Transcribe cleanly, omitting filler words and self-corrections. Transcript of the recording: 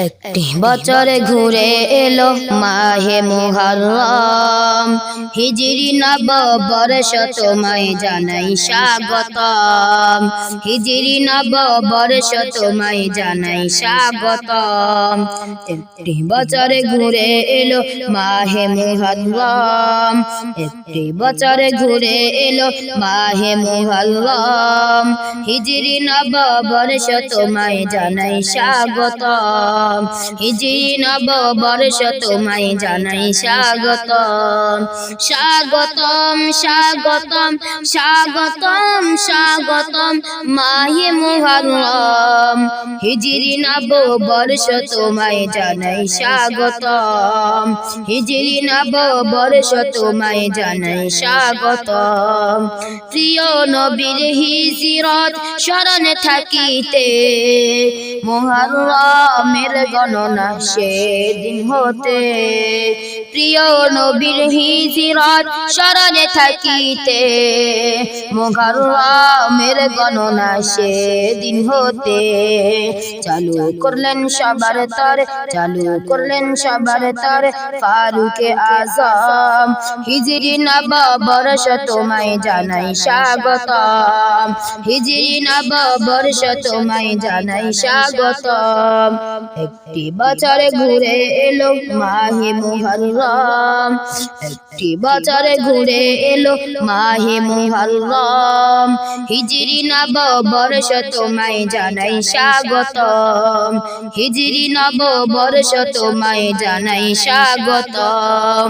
একটি বছরে ঘুরে এলো মাহে মুহররম, হিজরি নববর্ষ তোমায় জানাই স্বাগতম। হিজরি নববর্ষ তোমায় জানাই স্বাগতম। একটি বছরে ঘুরে এলো মাহে মুহররম, একটি বছরে ঘুরে এলো মাহে মুহররম, হিজরি নববর্ষ তোমায় জানাই স্বাগতম। হিজরি নববর্ষ তোমায় জানাই স্বাগতম। স্বাগতম স্বাগতম স্বাগতম স্বাগতম মাহে মুহররম, হিজরি নববর্ষ তোমায় জানাই স্বাগতম। হিজরি নববর্ষ তোমায় জানাই স্বাগতম। প্রিয় নবীর হিজরত স্মরণে থাকিতে মুহররমের গণনা সেদিন হতে। প্রিয় নবীর হিজরত স্মরণে থাকিতে মুহররমের গণনা সেদিন হতে। চালু করলেন সবার তর, চালু করলেন সবার তর ফারুকে আজম। হিজরি নববর্ষ তোমায় জানাই স্বাগতম। হিজরি নববর্ষ তোমায় জানাই স্বাগতম। একটি বছরে ঘুরে এলো মাহে মুহররম, একটি বছরে ঘুরে এলো মাহে মুহররম, হিজরি নববর্ষ তোমায় জানাই স্বাগতম। হিজরি নববর্ষ তোমায় জানাই স্বাগতম।